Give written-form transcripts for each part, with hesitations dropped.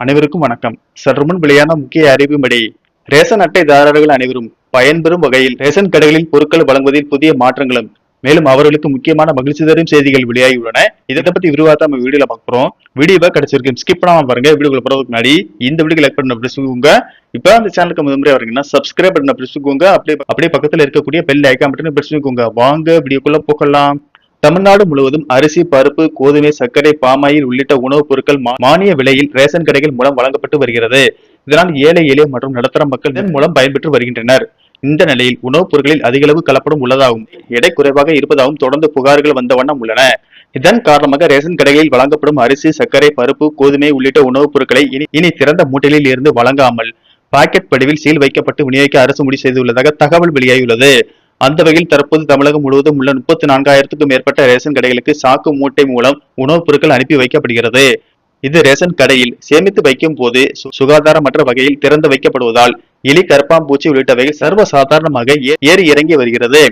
அனைவருக்கும் வணக்கம். சற்றுமுன் வெளியான முக்கிய அறிவின்படி ரேஷன் அட்டைதாரர்கள் அனைவரும் பயன்பெறும் வகையில் ரேஷன் கடைகளில் பொருட்கள் வழங்குவதில் புதிய மாற்றங்களும் மேலும் அவர்களுக்கு முக்கியமான மகிழ்ச்சி தரும் செய்திகள் வெளியாகியுள்ளன. இதை பத்தி விரிவாக நம்ம வீடியோல பார்க்கிறோம். வீடியோவை கிடைச்சிருக்கு ஸ்கிப் பண்ணாம பாருங்க. வீடியோக்குள்ள போறதுக்கு முன்னாடி இந்த வீடியோ லைக் பண்ண பிரசுங்க. இப்ப அந்த சேனலுக்கு முதன்முறை வரீங்கன்னா சப்ஸ்கிரைப் பண்ண பிரசுங்க. அப்படியே பக்கத்துல இருக்கக்கூடிய பெல் ஐகான் பட்டனை பிரசுங்க. வாங்க வீடியோக்குள்ள போகலாம். தமிழ்நாடு முழுவதும் அரிசி, பருப்பு, கோதுமை, சர்க்கரை, பாமாயில் உள்ளிட்ட உணவுப் பொருட்கள் மானிய விலையில் ரேஷன் கடைகள் மூலம் வழங்கப்பட்டு வருகிறது. இதனால் ஏழை எளிய மற்றும் நடுத்தர மக்கள் இதன் மூலம் பயன்பெற்று வருகின்றனர். இந்த நிலையில் உணவுப் பொருட்களில் அதிக அளவு கலப்படம் உள்ளதாகவும் எடை குறைவாக இருப்பதாகவும் தொடர்ந்து புகார்கள் வந்த வண்ணம் உள்ளன. இதன் காரணமாக ரேஷன் கடைகளில் வழங்கப்படும் அரிசி, சர்க்கரை, பருப்பு, கோதுமை உள்ளிட்ட உணவுப் பொருட்களை இனி திறந்த மூட்டையில் இருந்து வழங்காமல் பாக்கெட் படிவில் சீல் வைக்கப்பட்டு விநியோகிக்க அரசு முடிவு செய்துள்ளதாக தகவல் வெளியாகியுள்ளது. அந்த வகையில் தற்போது தமிழகம் முழுவதும் உள்ள 34,000க்கும் மேற்பட்ட ரேஷன் கடைகளுக்கு சாக்கு மூட்டை மூலம் உணவுப் பொருட்கள் அனுப்பி வைக்கப்படுகிறது. இது ரேஷன் கடையில் சேமித்து வைக்கும் போது சுகாதாரமற்ற வகையில் திறந்து வைக்கப்படுவதால் எலி, கரப்பாம்பூச்சி உள்ளிட்டவைகள் சர்வசாதாரணமாக ஏறி இறங்கி வருகிறது.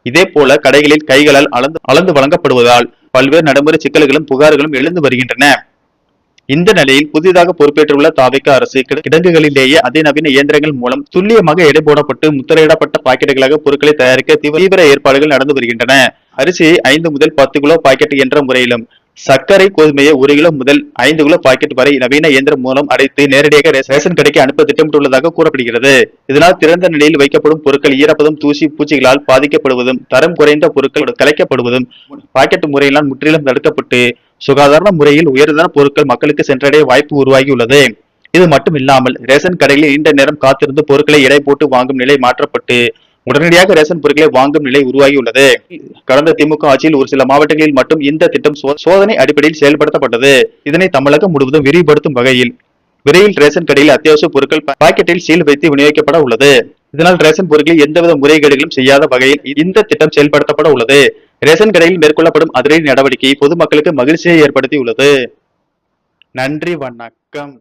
இதே போல கடைகளில் கைகளால் அளந்து வழங்கப்படுவதால் பல்வேறு நடைமுறை சிக்கல்களும் புகார்களும் எழுந்து வருகின்றன. இந்த நிலையில் புதிதாக பொறுப்பேற்றுள்ள தாவேக அரசு கிடங்குகளிலேயே அதிநவீன இயந்திரங்கள் மூலம் துல்லியமாக எடை போடப்பட்டு முத்திரையிடப்பட்ட பாக்கெட்டுகளாக பொருட்களை தயாரிக்க தீவிர ஏற்பாடுகள் நடந்து வருகின்றன. அரிசியை 5 முதல் 10 கிலோ பாக்கெட் என்ற முறையிலும், சர்க்கரை, கோதுமையை 1 கிலோ முதல் 5 கிலோ பாக்கெட் வரை நவீன இயந்திரம் மூலம் அடைத்து நேரடியாக ரேஷன் கடைக்கு அனுப்ப திட்டமிட்டுள்ளதாக கூறப்படுகிறது. இதனால் திறந்த நிலையில் வைக்கப்படும் பொருட்கள் ஈரப்பதம், தூசி, பூச்சிகளால் பாதிக்கப்படுவதும், தரம் குறைந்த பொருட்கள் கலைக்கப்படுவதும் பாக்கெட் முறையினால் முற்றிலும் தடுக்கப்பட்டு சுகாதார முறையில் உயர்தர பொருட்கள் மக்களுக்கு சென்றடைய வாய்ப்பு உருவாகியுள்ளது. இது மட்டும் இல்லாமல் ரேஷன் கடைகளில் நீண்ட நேரம் காத்திருந்து பொருட்களை எடை போட்டு வாங்கும் நிலை மாற்றப்பட்டு உடனடியாக ரேஷன் பொருட்களை வாங்கும் நிலை உருவாகியுள்ளது. கடந்த திமுக ஆட்சியில் ஒரு சில மாவட்டங்களில் மட்டும் இந்த திட்டம் சோதனை அடிப்படையில் செயல்படுத்தப்பட்டது. இதனை தமிழகம் முழுவதும் விரிவுபடுத்தும் வகையில் விரைவில் ரேஷன் கடையில் அத்தியாவசிய பொருட்கள் பாக்கெட்டில் சீல் வைத்து விநியோகிக்கப்பட உள்ளது. இதனால் ரேஷன் பொருட்களில் எந்தவித முறைகேடுகளும் செய்யாத வகையில் இந்த திட்டம் செயல்படுத்தப்பட உள்ளது. ரேஷன் கடையில் மேற்கொள்ளப்படும் அதிரடி நடவடிக்கை பொதுமக்களுக்கு மகிழ்ச்சியை ஏற்படுத்தி உள்ளது. நன்றி, வணக்கம்.